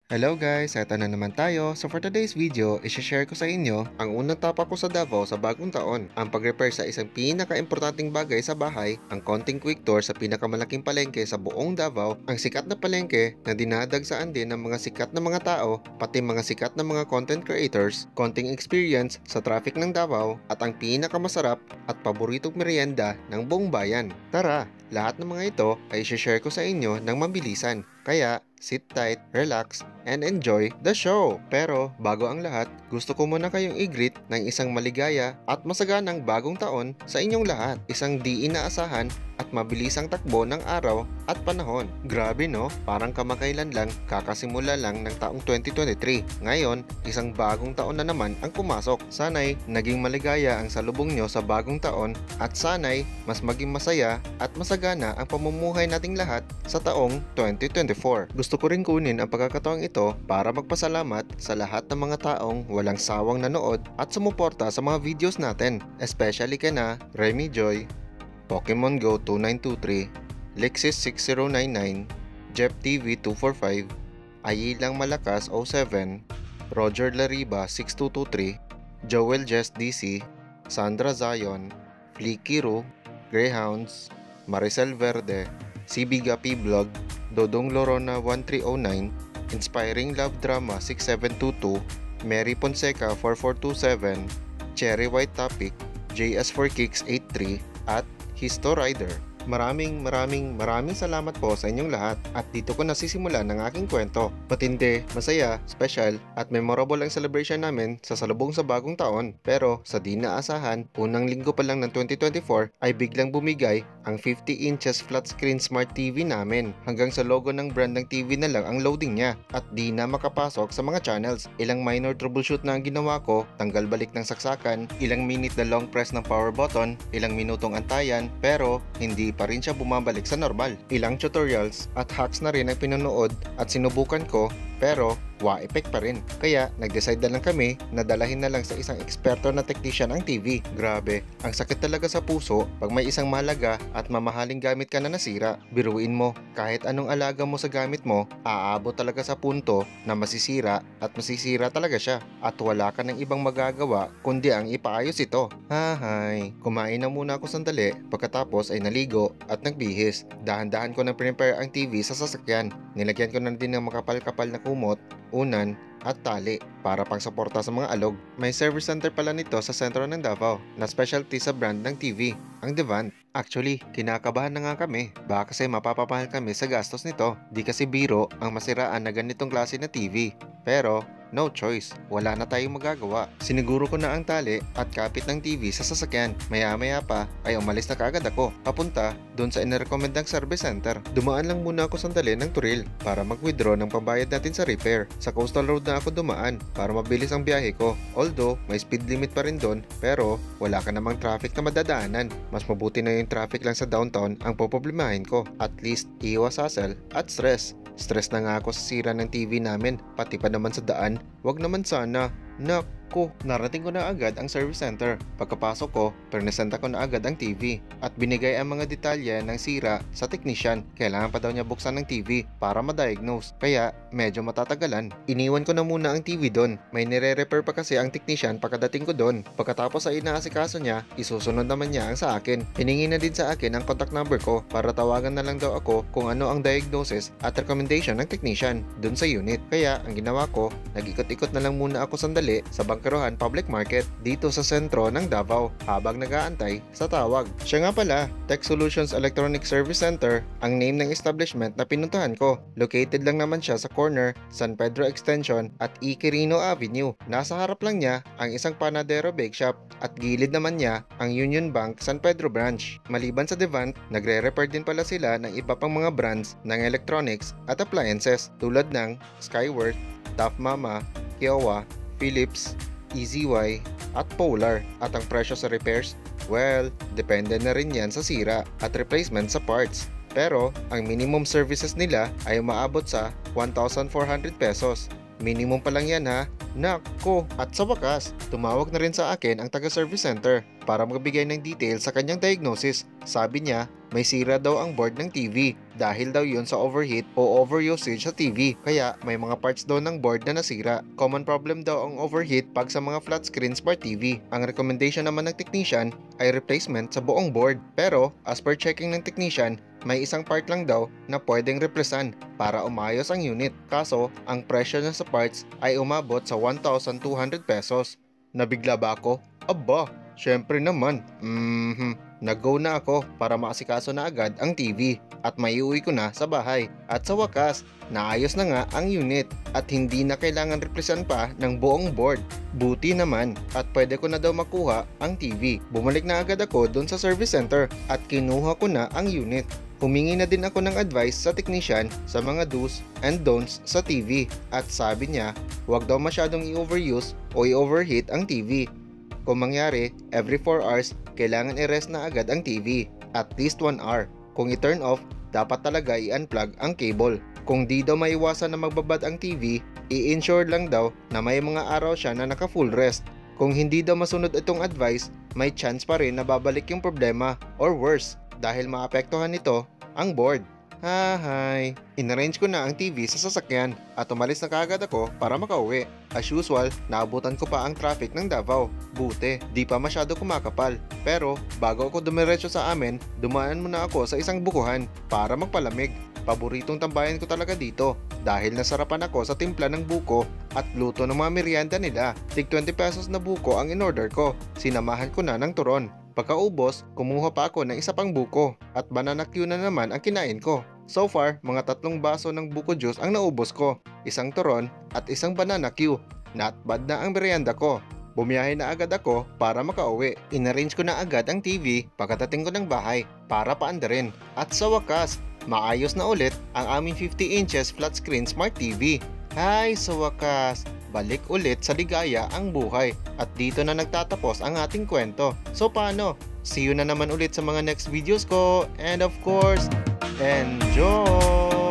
Hello guys, eto na naman tayo. So for today's video, i-share ko sa inyo ang unang tapak ko sa Davao sa bagong taon. Ang pag-repair sa isang pinaka-importanting bagay sa bahay, ang konting quick tour sa pinakamalaking palengke sa buong Davao, ang sikat na palengke na dinadagsaan din ng mga sikat na mga tao, pati mga sikat na mga content creators, konting experience sa traffic ng Davao, at ang pinakamasarap at paboritong merienda ng buong bayan. Tara, lahat ng mga ito ay i-share ko sa inyo ng mabilisan. Kaya, sit tight, relax, and enjoy the show! Pero bago ang lahat, gusto ko muna kayong i-greet ng isang maligaya at masaganang bagong taon sa inyong lahat. Isang di inaasahan at mabilisang takbo ng araw at panahon. Grabe no? Parang kamakailan lang, kakasimula lang ng taong 2023. Ngayon, isang bagong taon na naman ang pumasok. Sana'y naging maligaya ang salubong nyo sa bagong taon at sana'y mas maging masaya at masagana ang pamumuhay nating lahat sa taong 2024. Gusto ko rin kunin ang pagkakataong ito para magpasalamat sa lahat ng mga taong walang sawang nanood at sumuporta sa mga videos natin. Especially kana Remy Joy, Pokemon Go 2923, Lexis 6099, Jeff TV 245, Ayilang Malakas 07, Roger Lariba 6223, Joel Jess DC, Sandra Zion, Fleeky Ru, Greyhounds, Maricel Verde, CB Gapi Vlog, Dodong Lorona 1309, Inspiring Love Drama 6722, Mary Ponseca 4427, Cherry White Topic, JS4 Kicks 83, at Histo Rider. Maraming salamat po sa inyong lahat at dito ko nasisimulan ng aking kwento. Matindi, masaya, special at memorable ang celebration namin sa salubong sa bagong taon. Pero sa di naasahan, unang linggo pa lang ng 2024 ay biglang bumigay ang 50 inches flat screen smart TV namin. Hanggang sa logo ng brand ng TV na lang ang loading niya at di na makapasok sa mga channels. Ilang minor troubleshoot na ang ginawa ko, tanggal balik ng saksakan, ilang minute na long press ng power button, ilang minutong antayan, pero hindi pa rin siya bumabalik sa normal. Ilang tutorials at hacks na rin ang pinanood at sinubukan ko, pero wa-effect pa rin. Kaya nag-decide na lang kami na dalahin na lang sa isang eksperto na technician ang TV. Grabe, ang sakit talaga sa puso pag may isang mahalaga at mamahaling gamit ka na nasira. Biruin mo, kahit anong alaga mo sa gamit mo, aabot talaga sa punto na masisira at masisira talaga siya. At wala ka ng ibang magagawa kundi ang ipaayos ito. Hahay, kumain na muna ako sandali, pagkatapos ay naligo at nagbihis. Dahan-dahan ko nang prepare ang TV sa sasakyan. Nilagyan ko na din ng makapal-kapal na kumot, unan at tali para pang suporta sa mga alog. May service center pala nito sa sentro ng Davao na specialty sa brand ng TV, ang Devant. Actually, kinakabahan na nga kami. Baka kasi mapapamahal kami sa gastos nito. Di kasi biro ang masiraan na ganitong klase na TV. Pero no choice, wala na tayong magagawa. Siniguro ko na ang tali at kapit ng TV sa sasakyan. Maya-maya pa ay umalis na kaagad ako, papunta doon sa inirekomendang service center. Dumaan lang muna ako sandali ng Turil para mag-withdraw ng pambayad natin sa repair. Sa coastal road na ako dumaan para mabilis ang biyahe ko. Although may speed limit pa rin doon, pero wala ka namang traffic na madadaanan. Mas mabuti na yung traffic lang sa downtown ang poproblemahin ko. At least iwas hassle at stress. Stress na nga ako sa sira ng TV namin, pati pa naman sa daan. Wag naman sana. Naku, narating ko na agad ang service center. Pagkapasok ko, pernesenta ko na agad ang TV at binigay ang mga detalye ng sira sa technician. Kailangan pa daw niya buksan ng TV para ma-diagnose, kaya medyo matatagalan. Iniwan ko na muna ang TV doon. May nire-repair pa kasi ang technician pagkadating ko doon. Pagkatapos ay inaasikaso niya, isusunod naman niya ang sa akin. Hiningi na din sa akin ang contact number ko para tawagan na lang daw ako kung ano ang diagnosis at recommendation ng technician doon sa unit. Kaya ang ginawa ko, nag-ikot-ikot na lang muna ako sandali sa Bangkerohan Public Market dito sa sentro ng Davao habang nag-aantay sa tawag. Siya nga pala, Tech Solutions Electronic Service Center ang name ng establishment na pinuntahan ko. Located lang naman siya sa corner San Pedro Extension at E. Quirino Avenue. Nasa harap lang niya ang isang Panadero Bake Shop at gilid naman niya ang Union Bank San Pedro branch. Maliban sa Devant, nagre-repair din pala sila ng iba pang mga brands ng electronics at appliances tulad ng Skyworth, Tough Mama, Kiowa, Philips, EZY, at Polar. At ang presyo sa repairs? Well, depende na rin yan sa sira at replacement sa parts. Pero, ang minimum services nila ay umaabot sa 1,400 pesos. Minimum pa lang yan ha. Nako! At sa wakas, tumawag na rin sa akin ang taga-service center para magbigay ng details sa kanyang diagnosis. Sabi niya, may sira daw ang board ng TV dahil daw yun sa overheat o overusage sa TV. Kaya may mga parts daw ng board na nasira. Common problem daw ang overheat pag sa mga flat screen smart TV. Ang recommendation naman ng technician ay replacement sa buong board. Pero as per checking ng technician, may isang part lang daw na pwedeng replacean para umayos ang unit. Kaso, ang presyo niya sa parts ay umabot sa 1,200 pesos. Nabigla ba ako? Aba, syempre naman. Nag-go na ako para maasikaso na agad ang TV at maiuwi ko na sa bahay. At sa wakas, naayos na nga ang unit at hindi na kailangan replacean pa ng buong board. Buti naman at pwede ko na daw makuha ang TV. Bumalik na agad ako dun sa service center at kinuha ko na ang unit. Humingi na din ako ng advice sa technician sa mga do's and don'ts sa TV at sabi niya huwag daw masyadong i-overuse o i-overheat ang TV. Kung mangyari, every 4 hours, kailangan i-rest na agad ang TV, at least 1 hour. Kung i-turn off, dapat talaga i-unplug ang cable. Kung di daw maiwasan na magbabad ang TV, i-ensure lang daw na may mga araw siya na naka-full rest. Kung hindi daw masunod itong advice, may chance pa rin na babalik yung problema or worse dahil maapektuhan nito ang board. Hi! Inarrange ko na ang TV sa sasakyan at umalis na kaagad ako para makauwi. As usual, naabutan ko pa ang traffic ng Davao. Buti, di pa masyado kumakapal. Pero bago ako dumiretso sa amin, dumaan muna ako sa isang bukuhan para magpalamig. Paboritong tambayan ko talaga dito dahil nasarapan ako sa timpla ng buko at luto ng mga merienda nila. Tig 20 pesos na buko ang in-order ko. Sinamahan ko na ng turon. Pagkaubos, kumuha pa ako ng isa pang buko at banana Q na naman ang kinain ko. So far, mga 3 baso ng buko juice ang naubos ko, isang turon at isang banana Q. Not bad na ang merienda ko. Bumiyahe na agad ako para makauwi. Inarrange ko na agad ang TV pagkatating ko ng bahay para paandarin. At sa wakas, maayos na ulit ang aming 50 inches flat screen smart TV. Hi, sa wakas! Balik ulit sa ligaya ang buhay at dito na nagtatapos ang ating kwento. So paano? See you na naman ulit sa mga next videos ko and of course, enjoy!